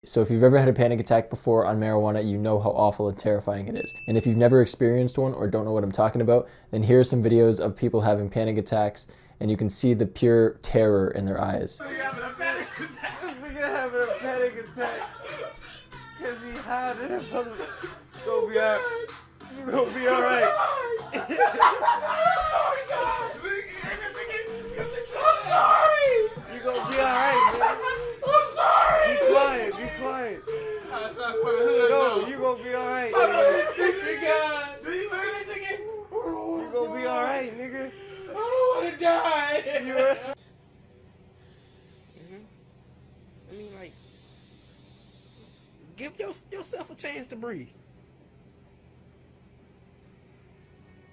So if you've ever had a panic attack before on marijuana, you know how awful and terrifying it is. And if you've never experienced one or don't know what I'm talking about, then here are some videos of people having panic attacks, and you can see the pure terror in their eyes. You're having a panic attack. You're having a panic attack. Cause he hiding in front of us. You're gonna be alright. You're gonna be alright. I'm sorry, God. I'm sorry. You're gonna be alright, man. I'm sorry. Be quiet. Be quiet. No, you're gonna be alright. I don't think God. Do you hear this again? You're gonna be alright, nigga. I don't wanna die. I mean, like, give yourself a chance to breathe.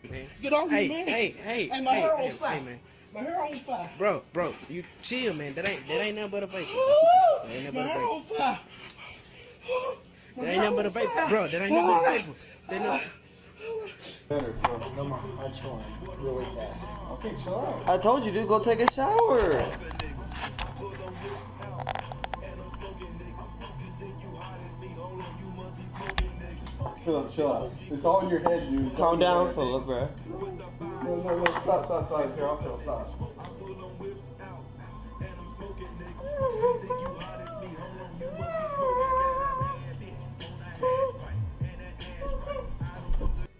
Man. Get off me, man. Hey, my hair on fire. Hey, man. My hair on fire. Bro, you chill, man. That ain't nothing but a vapor. That ain't nothing My but a hair vapor. on fire. That ain't nothing but a vapor, bro. That ain't nothing but a vapor. That no. Better, bro. No more hard chilling really fast. Okay, chill out. I told you, dude, go take a shower. Philip, chill out. It's all in your head, dude. It's all Calm in your down, head. Philip, bro. No, stop. Here, I'll Phil, stop.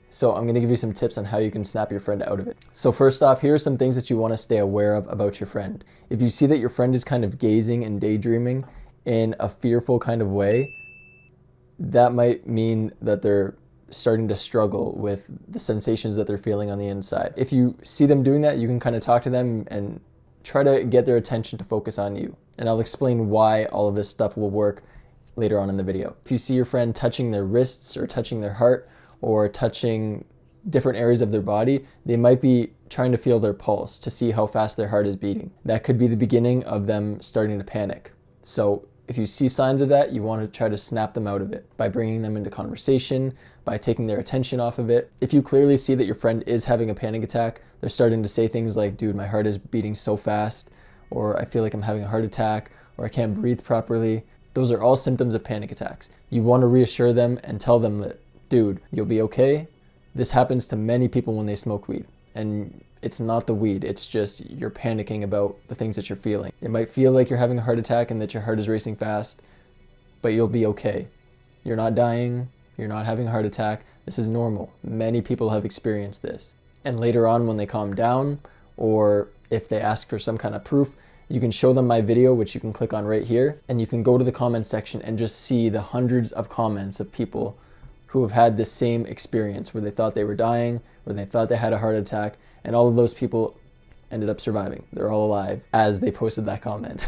So I'm going to give you some tips on how you can snap your friend out of it. So first off, here are some things that you want to stay aware of about your friend. If you see that your friend is kind of gazing and daydreaming in a fearful kind of way, that might mean that they're starting to struggle with the sensations that they're feeling on the inside. If you see them doing that, you can kind of talk to them and try to get their attention to focus on you. And I'll explain why all of this stuff will work later on in the video. If you see your friend touching their wrists or touching their heart or touching different areas of their body, they might be trying to feel their pulse to see how fast their heart is beating. That could be the beginning of them starting to panic. So if you see signs of that, you want to try to snap them out of it by bringing them into conversation, by taking their attention off of it. If you clearly see that your friend is having a panic attack, they're starting to say things like, dude, my heart is beating so fast, or I feel like I'm having a heart attack, or I can't breathe properly. Those are all symptoms of panic attacks. You want to reassure them and tell them that, dude, you'll be okay. This happens to many people when they smoke weed. And it's not the weed, it's just you're panicking about the things that you're feeling. It might feel like you're having a heart attack and that your heart is racing fast, but you'll be okay. You're not dying, you're not having a heart attack. This is normal. Many people have experienced this. And later on when they calm down, or if they ask for some kind of proof, you can show them my video, which you can click on right here, and you can go to the comments section and just see the hundreds of comments of people who have had this same experience where they thought they were dying, where they thought they had a heart attack, and all of those people ended up surviving. They're all alive as they posted that comment.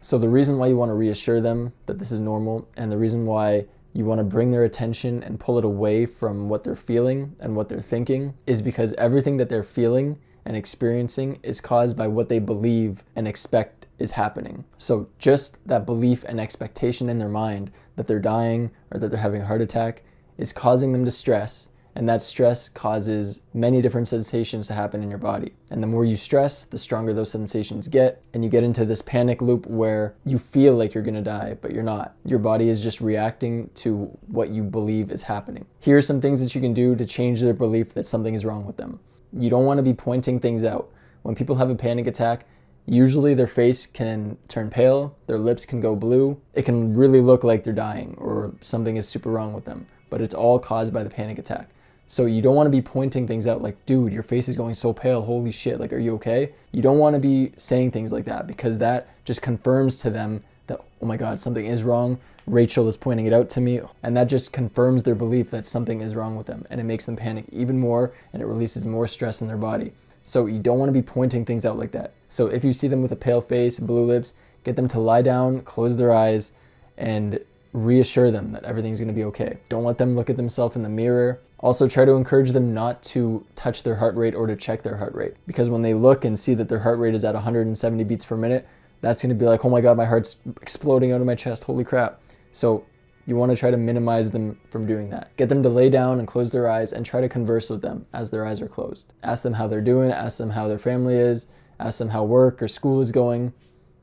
So the reason why you want to reassure them that this is normal, and the reason why you want to bring their attention and pull it away from what they're feeling and what they're thinking, is because everything that they're feeling and experiencing is caused by what they believe and expect is happening. So just that belief and expectation in their mind that they're dying or that they're having a heart attack is causing them to stress, and that stress causes many different sensations to happen in your body. And the more you stress, the stronger those sensations get, and you get into this panic loop where you feel like you're gonna die, but you're not. Your body is just reacting to what you believe is happening. Here are some things that you can do to change their belief that something is wrong with them. You don't want to be pointing things out. When people have a panic attack, usually their face can turn pale, their lips can go blue. It can really look like they're dying or something is super wrong with them, but it's all caused by the panic attack. So you don't want to be pointing things out like, dude, your face is going so pale, holy shit, like, are you okay? You don't want to be saying things like that, because that just confirms to them that, oh my God, something is wrong. Rachel is pointing it out to me, and that just confirms their belief that something is wrong with them, and it makes them panic even more, and it releases more stress in their body. So you don't want to be pointing things out like that. So if you see them with a pale face, blue lips, get them to lie down, close their eyes, and reassure them that everything's going to be okay. Don't let them look at themselves in the mirror. Also try to encourage them not to touch their heart rate or to check their heart rate, because when they look and see that their heart rate is at 170 beats per minute, that's going to be like, oh my God, my heart's exploding out of my chest, holy crap. So you want to try to minimize them from doing that. Get them to lay down and close their eyes and try to converse with them as their eyes are closed. Ask them how they're doing, ask them how their family is, ask them how work or school is going.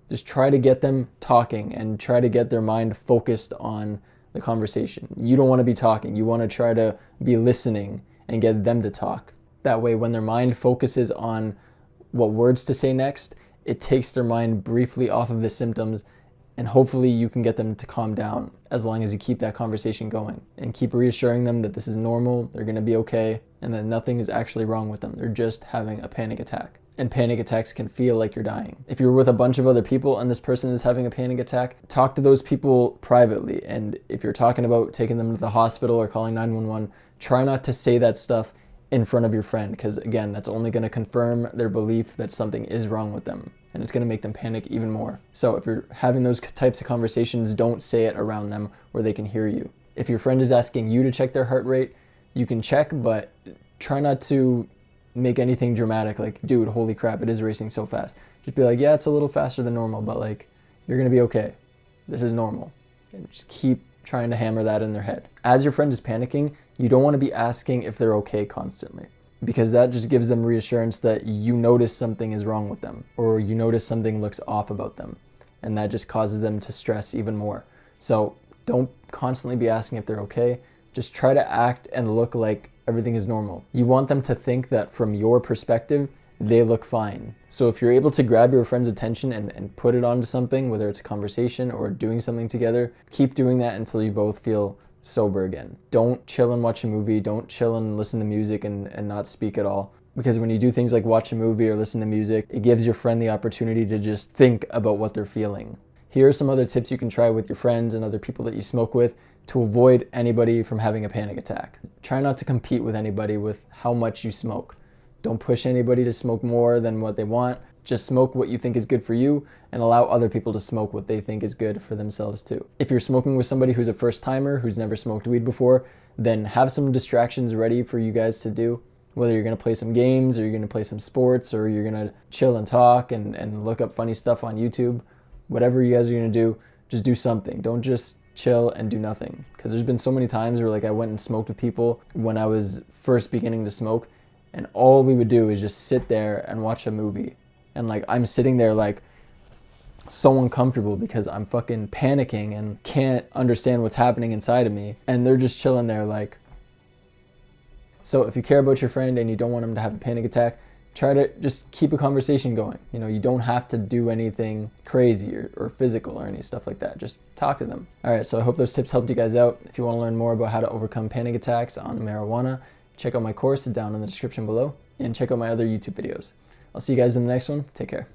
Just try to get them talking and try to get their mind focused on the conversation. You don't want to be talking. You want to try to be listening and get them to talk. That way, when their mind focuses on what words to say next, it takes their mind briefly off of the symptoms, and hopefully you can get them to calm down as long as you keep that conversation going and keep reassuring them that this is normal, they're going to be okay, and that nothing is actually wrong with them. They're just having a panic attack. And panic attacks can feel like you're dying. If you're with a bunch of other people and this person is having a panic attack, talk to those people privately. And if you're talking about taking them to the hospital or calling 911, try not to say that stuff in front of your friend, because again, that's only going to confirm their belief that something is wrong with them, and it's going to make them panic even more. So if you're having those types of conversations, don't say it around them where they can hear you. If your friend is asking you to check their heart rate, you can check, but try not to make anything dramatic, like, dude, holy crap, it is racing so fast. Just be like, yeah, it's a little faster than normal, but like, you're going to be okay. This is normal. And just keep trying to hammer that in their head. As your friend is panicking, you don't want to be asking if they're okay constantly, because that just gives them reassurance that you notice something is wrong with them, or you notice something looks off about them, and that just causes them to stress even more. So don't constantly be asking if they're okay. Just try to act and look like everything is normal. You want them to think that from your perspective, they look fine. So if you're able to grab your friend's attention and put it onto something, whether it's a conversation or doing something together, keep doing that until you both feel sober again. Don't chill and watch a movie. Don't chill and listen to music and not speak at all. Because when you do things like watch a movie or listen to music, it gives your friend the opportunity to just think about what they're feeling. Here are some other tips you can try with your friends and other people that you smoke with to avoid anybody from having a panic attack. Try not to compete with anybody with how much you smoke. Don't push anybody to smoke more than what they want. Just smoke what you think is good for you and allow other people to smoke what they think is good for themselves too. If you're smoking with somebody who's a first timer, who's never smoked weed before, then have some distractions ready for you guys to do. Whether you're going to play some games or you're going to play some sports or you're going to chill and talk and look up funny stuff on YouTube. Whatever you guys are going to do, just do something. Don't just chill and do nothing. Because there's been so many times where like I went and smoked with people when I was first beginning to smoke, and all we would do is just sit there and watch a movie. And like I'm sitting there like so uncomfortable because I'm fucking panicking and can't understand what's happening inside of me. And they're just chilling there like. So if you care about your friend and you don't want them to have a panic attack, try to just keep a conversation going. You know, you don't have to do anything crazy or physical or any stuff like that. Just talk to them. All right, so I hope those tips helped you guys out. If you want to learn more about how to overcome panic attacks on marijuana, check out my course down in the description below and check out my other YouTube videos. I'll see you guys in the next one. Take care.